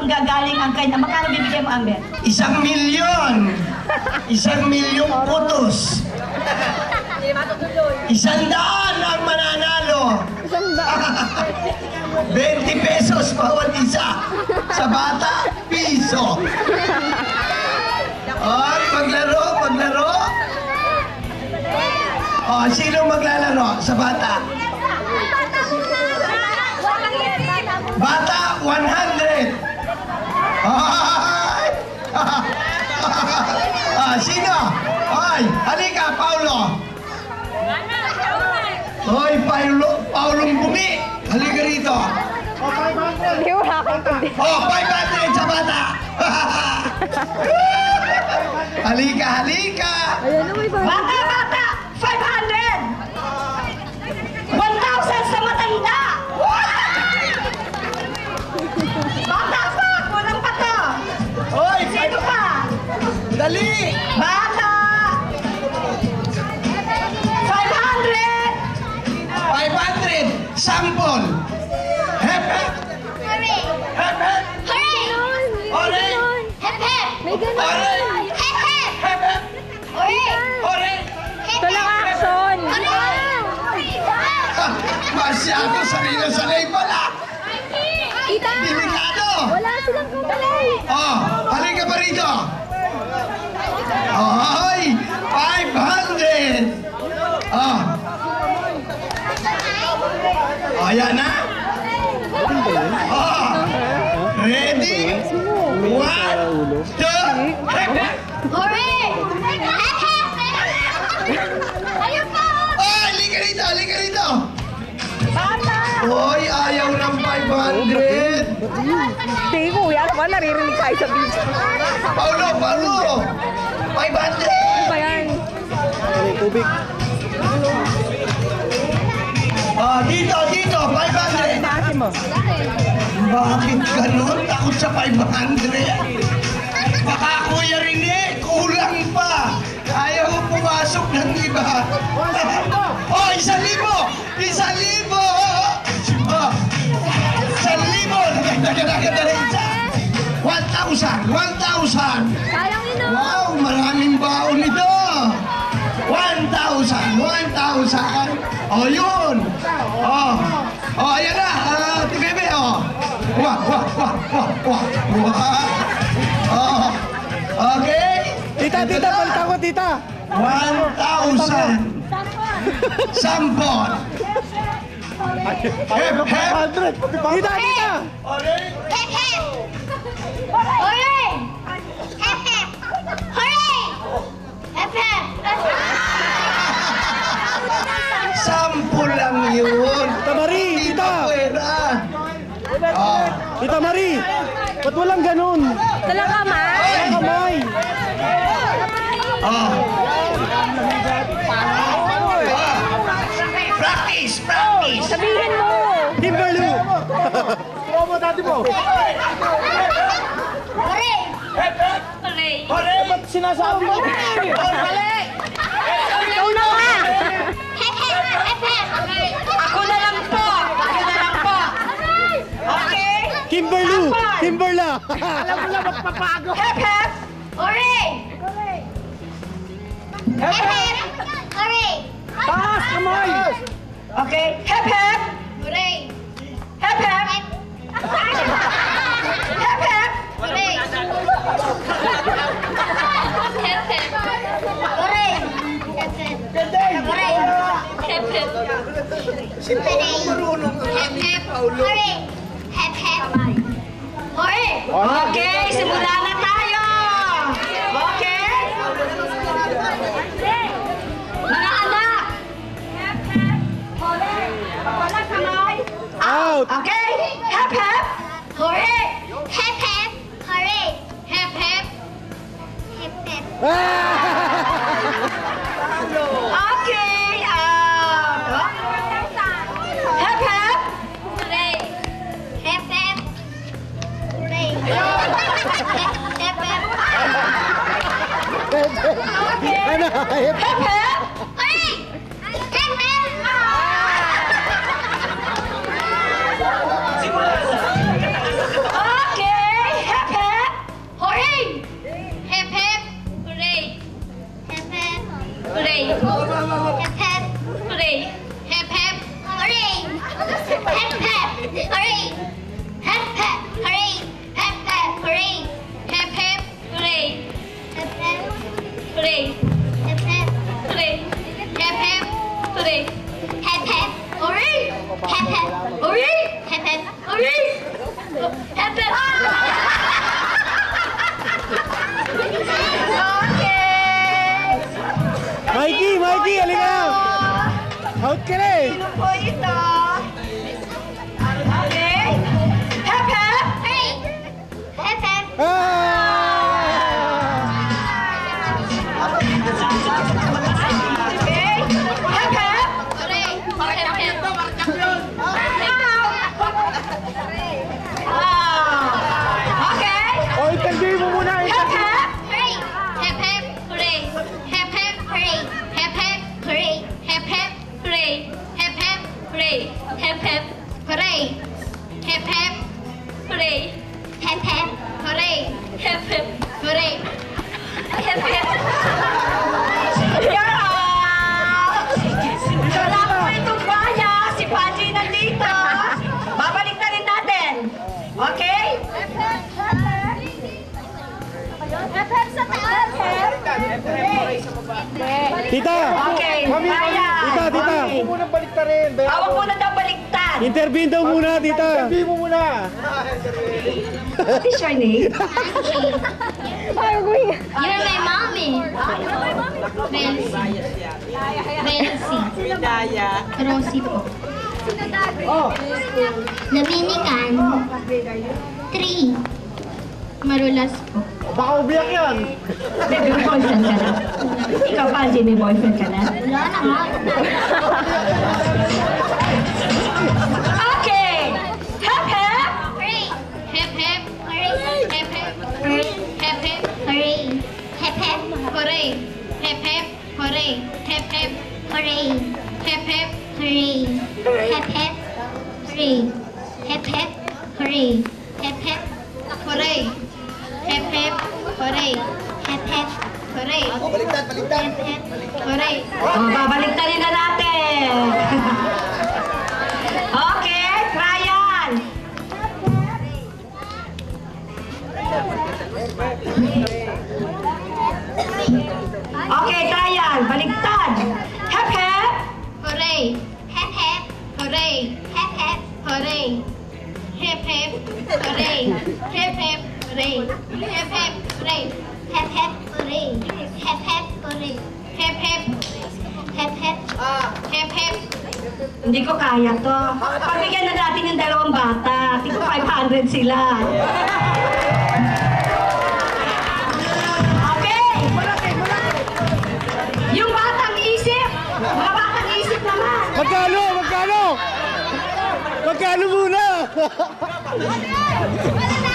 manggagaling ang kanya. Magkano bibigyan mo, Amber? 1,000,000! 1,000,000 putos! 100 ang mananalo! 20 pesos bawat isa! Sa bata, piso! Ay, maglaro! Oh, sino maglalaro sa bata? Bata, 100! Ay! Sino? Ay, halika, Paulo! Hoy, Paulong Bumi! Halika rito! Oh, 500 sa bata! Halika! Bata! 500! 1,000 sa matanda! Bata pa! Kulang pa to! Hoy! Sino pa? Dali! Bata! 500! 500! Sample! Hep! Hooray! Hep! Hooray! Ore! Hep hep! May ganun. Ore! Hep hep! Hep! Hooray! Ore! Ito lang action. Masyado sanay pala! Tita! Delikado! Wala silang kumalay. Oh, halika pa rito! Ay! 500! Oh! Oh, yan na! Oh! Ready? 1, 2, Hooray! Hep hep! Ayun po! oh, halika rito! Bata! Hoy, ayaw ng 500! Hindi ko, yan naman naririnig tayo sa beach. Paulo! 500! Ano ba yan? Tubig. Oh, dito! 500! Taasin mo. Bakit ganun? Takot sa 500? Baka Kuya Rene, kulang pa! Ayaw mo pumasok ng iba! Oh, 1,000! 1,000! Oh, 1,000! Nagkaganda rin siya! 1,000! 1,000! Sayang yun o. Wow, maraming baon nito! 1,000! 1,000! Oh, yun! Oh, ayan na! Tibebe, oh! Wah! Oh, okay? Tita, balita ko, tita. 1,000! Sampon! Hep! 500. Tita! Hep hep! Hooray! Hep hep! Hooray! Hep hep! Sampol lang yun! Tita Marie, tita! Pwera! Oh. Tita Marie! Ba't walang ganun? Talang kamay. Kamay! Oh. Practice! Sabihin mo. Kimberly! Promo dati mo! Hooray! Hooray! Ba't sinasabi mo? Ikaw na nga. Hep hep! Hep hep! Ako na lang po! Okay? Kimberly! Kimberla! Hep, hep! Hooray! Hep hep! Hooray! Taas! Kamay! Okay? Hep, hep! Hooray! Hep, hep! Hep, hep! Hooray! Hep hep! Hooray! Hep hep! Hooray! Hep hep! Hep hep! Hooray! Hep hep! Hooray! Okay, simula na tayo! Okay? Mga anak! Hep, hep! Hooray! Wala kamay! Out! Okay? Hep, hep! Hooray! Hep hep! Hooray! Hep hep! Hep hep! Okay, hep, hep! Hooray! Hep hep! Hooray! Hep hep! Ano? Hep, hep! Hooray! Hep hep! Okay! Hooray. Hep hep. Hooray. Hep hep. Hooray. Hep hep. Hooray. Hep hep. Hooray. Hep hep. Girls! Wala po itong baya. Si Paji nandito. Babalik na rin natin. Okay? Tita! Okay. Kaya. Tita, tita! Muna balik ka rin. Awag muna daw baliktad. Intervene daw muna, tita! Sabi mo muna. What is your name? You're my mommy. Bensi. Bensi. Rosie po. Dominican. 3. Marulas po. Baka ubiyak yan. May boyfriend ka na. Ikaw, Paji, may boyfriend ka na. Wala na nga. Okay. Hep hep. Hooray! Hep hep! Hooray! Hep hep! Hooray! Hep hep! Hooray! Hep hep! Hooray! Hep hep! Hooray! Hep hep! Hooray! Hep hep! Hooray! Hep hep! Hooray! Hep hep! Hooray! Hep hep! Hooray! Hep hep! Hooray! Hep hep! Hooray! Baliktad, baliktad. Hep hep! Hooray! Oh, babaliktarin na natin. Okay, Ryan. Okay, Ryan, baliktad. Hep hep. Hooray! Hep hep! Hooray! Hep hep! Hooray! Hep hep! Hooray! Hep hep! Hooray! Hep hep! Hooray! Hep hep! Hooray! Hep hep! Hooray! Hep hep! Hep hep! Hep hep! Hindi ko kaya to. Pagbigyan na natin yung dalawang bata. Tingko 500 sila. Okay. Yung batang isip. Mga batang isip naman. Magkano? Magkano? Magkano muna? Wala na